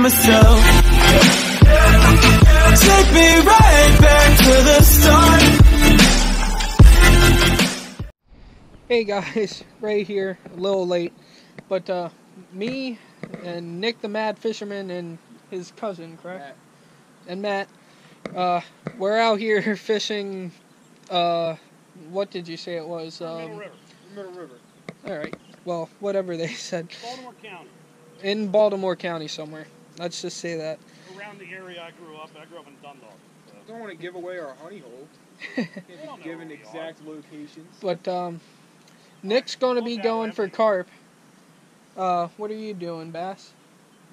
myself. Take me right back to the start. Hey guys, Ray here, a little late, but me and Nick the Mad Fisherman and his cousin, correct? Matt. And Matt, we're out here fishing, what did you say it was? Middle River. Alright, well, whatever they said. Baltimore County. In Baltimore County somewhere. Let's just say that. Around the area I grew up in Dundalk. So. Don't want to give away our honey hole. Can't be given exact locations. But, Nick's going to be going for carp. What are you doing, bass?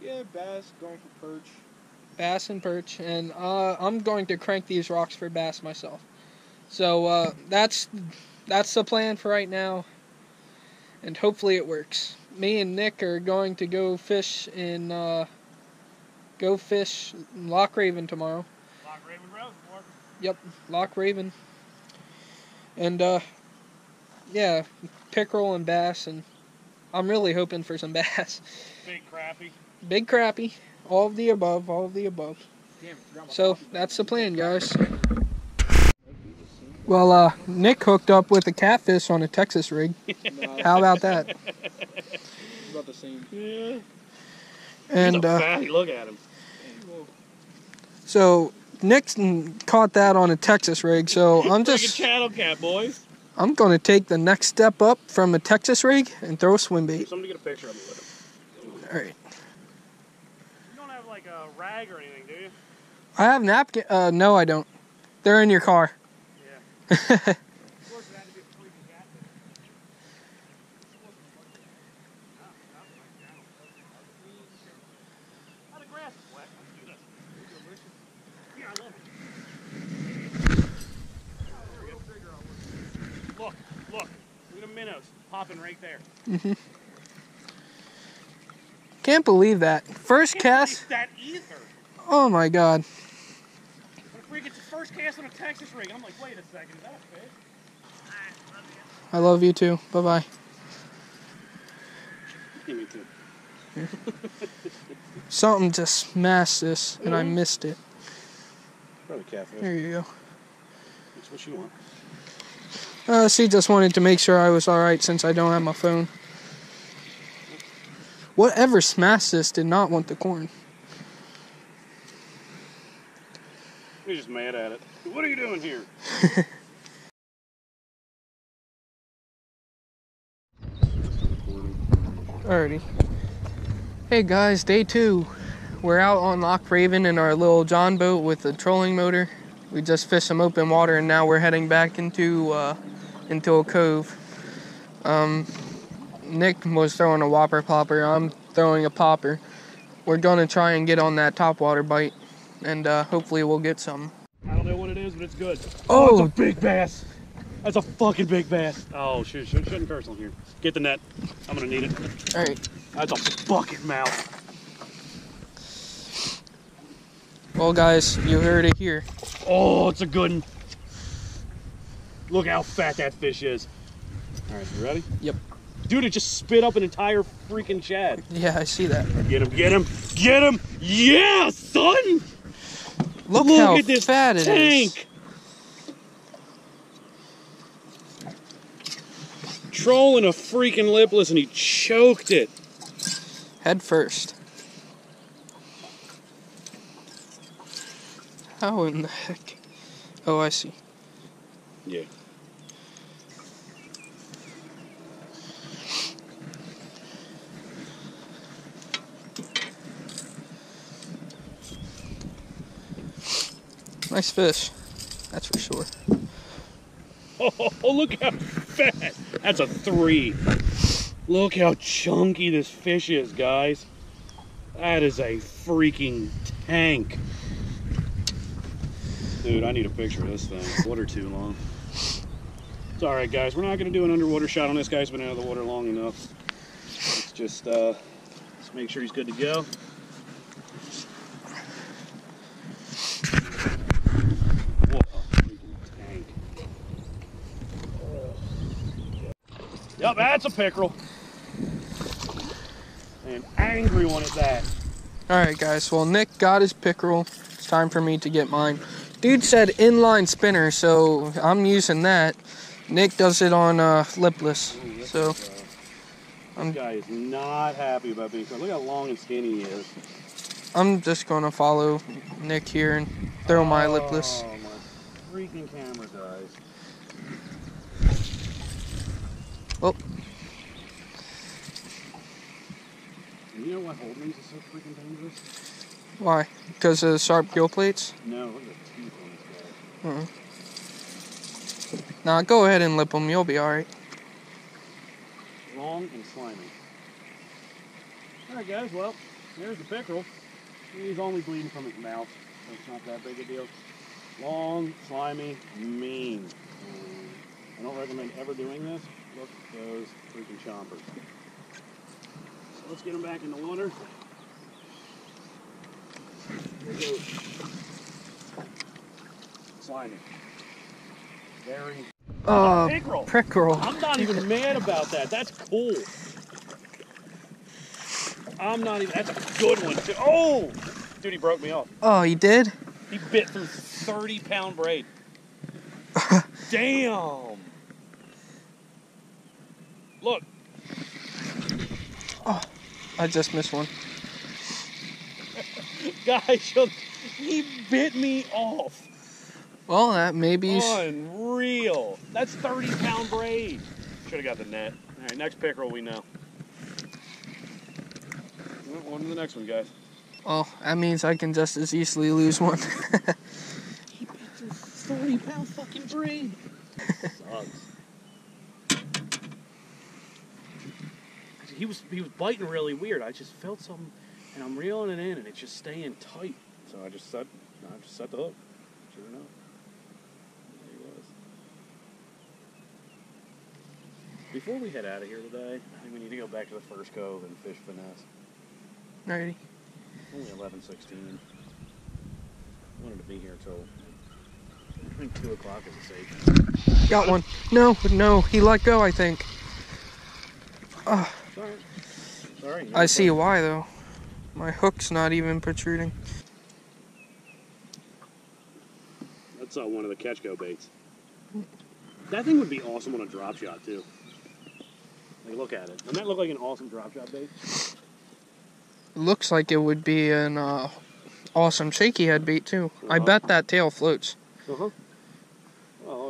Yeah, bass, going for perch. Bass and perch, and I'm going to crank these rocks for bass myself. So that's the plan for right now, and hopefully it works. Me and Nick are going to go fish Loch Raven tomorrow. Loch Raven Reservoir. Yep, Loch Raven. And yeah, pickerel and bass, and I'm really hoping for some bass. Big crappie. Big crappie. All of the above, So, that's the plan, guys. Well, Nick hooked up with a catfish on a Texas rig. How about that? It's about the same. Yeah. And, he's a fatty, look at him. So, Nick caught that on a Texas rig, so I'm just... Like a channel cat, boys. I'm going to take the next step up from a Texas rig and throw a swim bait. Somebody get a picture of me with him. Alright. You don't have like a rag or anything, do you? I have napkin. No, I don't. They're in your car. Yeah. Of course, it had to be a freaking catfish. Oh, the grass is wet. Let's do this. Yeah, I love it. Look. Look at the minnows popping right there. Mm-hmm. Can't believe that. First cast. That either. Oh my God. When a freak gets the first cast on a Texas rig, I'm like, wait a second, is that a fish? I love you too. Bye bye. Yeah, me too. Something just smashed this and I missed it. Probably catfish. There you go. That's what you want. She just wanted to make sure I was alright since I don't have my phone. Whatever smashed this did not want the corn. You're just mad at it. What are you doing here? Alrighty. Hey guys, day 2. We're out on Loch Raven in our little John boat with a trolling motor. We just fished some open water and now we're heading back into a cove. Nick was throwing a whopper popper. I'm throwing a popper. We're gonna try and get on that topwater bite, and hopefully we'll get some. I don't know what it is, but it's good. Oh, it's a big bass. That's a fucking big bass. Oh, shouldn't curse on here. Get the net. I'm gonna need it. All right. That's a bucket mouth. Well, guys, you heard it here. Oh, it's a good one. Look how fat that fish is. All right, you ready? Yep. Dude, it just spit up an entire freaking shad. Yeah, I see that. Get him, get him, get him! Yeah, son! Look how at this fat it tank. is. Trolling a freaking lipless and he choked it. Head first. How in the heck? Oh, I see. Yeah. Nice fish. That's for sure. Oh, look how fat. That's a 3. Look how chunky this fish is, guys. That is a freaking tank. Dude, I need a picture of this thing. Water too long. It's alright, guys. We're not going to do an underwater shot on this guy's been out of the water long enough. Let's just let's make sure he's good to go. Whoa, freaking tank. Yep, that's a pickerel. An angry one at that. Alright guys, well Nick got his pickerel. It's time for me to get mine. Dude said inline spinner, so I'm using that. Nick does it on lipless. Ooh, So this guy is not happy about being caught. Look how long and skinny he is. I'm just gonna follow Nick here and throw my lipless. Oh my freaking camera, guys. Oh. And you know what holding these is so freaking dangerous? Why? Because of the sharp gill plates? No, look at the teeth on this guy. Nah, go ahead and lip them. You'll be alright. Long and slimy. Alright guys, well, here's the pickerel. He's only bleeding from his mouth, so it's not that big a deal. Long, slimy, mean. I don't recommend ever doing this. Look at those freaking chompers. So let's get him back in the water. Here goes. Slimy. Very pickerel. I'm not even mad about that. That's cool. I'm not even. That's a good one too. Oh, dude, he broke me off. Oh, he did? He bit through 30-pound braid. Damn. Look. Oh, I just missed one. Guys, he bit me off. Well, that maybe. Unreal. That's 30-pound braid. Should have got the net. All right, next pickerel we know. On to the next one, guys. Well, that means I can just as easily lose one. He bit through 30-pound fucking braid. Sucks. He was biting really weird. I just felt something, and I'm reeling it in, and it's just staying tight. So I just set the hook. Sure enough. There he was. Before we head out of here today, I think we need to go back to the first cove and fish finesse. Alrighty. Only 11:16. Wanted to be here till I think 2 o'clock is a safe. Got one. No, he let go, I think. Sorry. I see why though. My hook's not even protruding. That's one of the catch go baits. That thing would be awesome on a drop shot too. Like, look at it. Doesn't that look like an awesome drop shot bait? Looks like it would be an awesome shaky head bait too. I bet that tail floats. Well,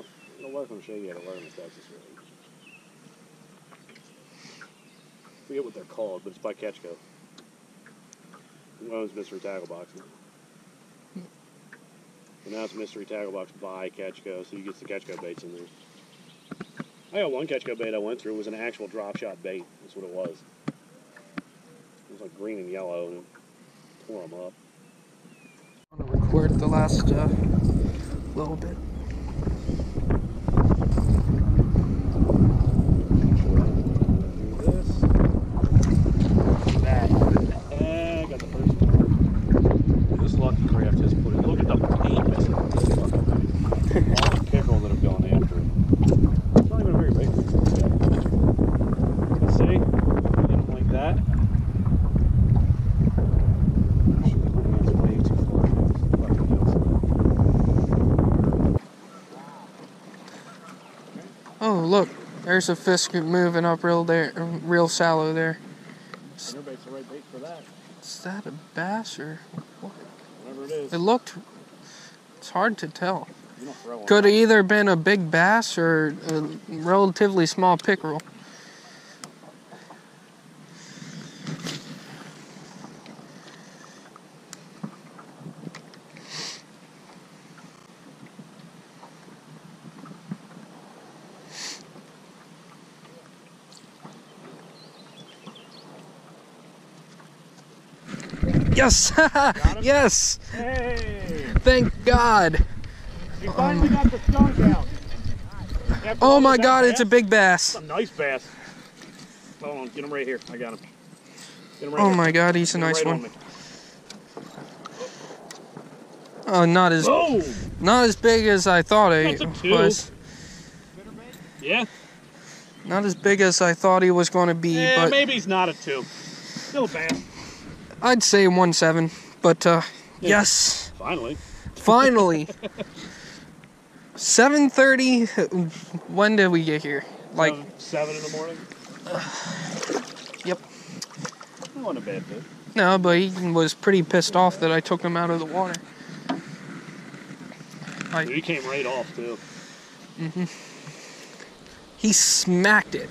if it wasn't shaky, I'd learn if that's just really. I forget what they're called, but it's by Catchco. It was Mystery Tackle Box. And now it's Mystery Tackle Box by Catchco, so you get the Catchco baits in there. I got one Catchco bait I went through. It was an actual drop shot bait. That's what it was. It was like green and yellow, and it tore them up. I'm gonna record the last little bit. Lucky craft has put it. Look at the paint missing. All the pickerel that have gone after it. It's not even a very big one. See? Anything like that. Oh, look. There's a fish moving up real shallow there. Everybody's the right bait for that. Is that a bass or what? Whatever it is. It looked. It's hard to tell. You don't throw one. Could have either been a big bass or a relatively small pickerel. Yes! Yes! Hey! Thank God! You finally got the skunk out. Oh my God, it's a big bass. That's a nice bass. Hold on, get him right here. I got him. Get him right Oh here. my God, he's a nice Right on one. me. Oh, not as big as I thought That's he a 2. was. Yeah? Not as big as I thought he was going to be, Yeah, but maybe he's not a 2. Still a bass. I'd say 1.7, but yes, Finally. finally. 7:30. When did we get here? Like 7 in the morning? Yep. That wasn't a bad fit. No, but he was pretty pissed off that I took him out of the water. He came right off too. He smacked it.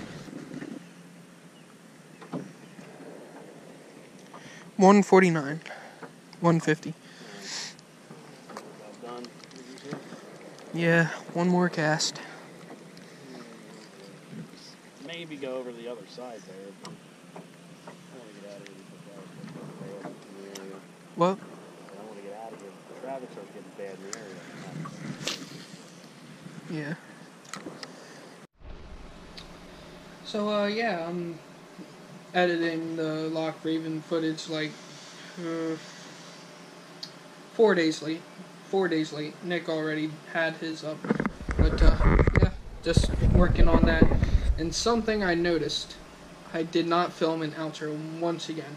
149. 150. Done. Yeah, one more cast. Maybe go over the other side there. But I want to get out of here. What? I want to get out of here. The traffic starts getting bad in the area. Yeah. So, yeah, I'm editing the Loch Raven footage like 4 days late. 4 days late. Nick already had his up. But, yeah, just working on that. And something I noticed, I did not film an outro once again.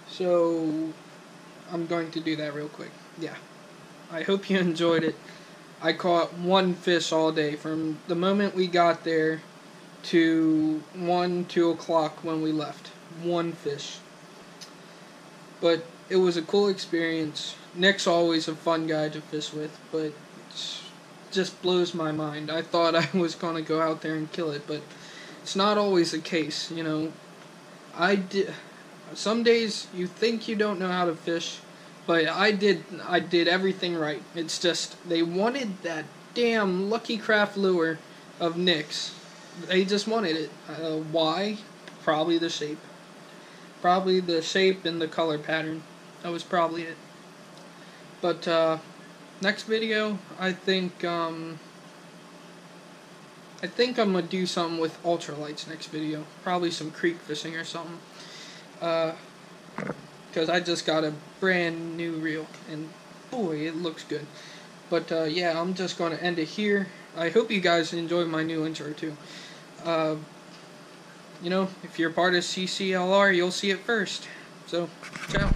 So, I'm going to do that real quick. Yeah. I hope you enjoyed it. I caught one fish all day from the moment we got there to 2 o'clock when we left. One fish. But it was a cool experience. Nick's always a fun guy to fish with, but it just blows my mind. I thought I was going to go out there and kill it, but it's not always the case, you know. Some days you think you don't know how to fish, but I did everything right. It's just they wanted that damn Lucky Craft lure of Nick's. They just wanted it. Why? Probably the shape. Probably the shape and the color pattern. That was probably it. But next video, I think I'm gonna do something with ultralights next video. Probably some creek fishing or something. Because I just got a brand new reel, and boy, it looks good. But yeah, I'm just gonna end it here. I hope you guys enjoyed my new intro too. You know, if you're part of CCLR, you'll see it first. So, ciao.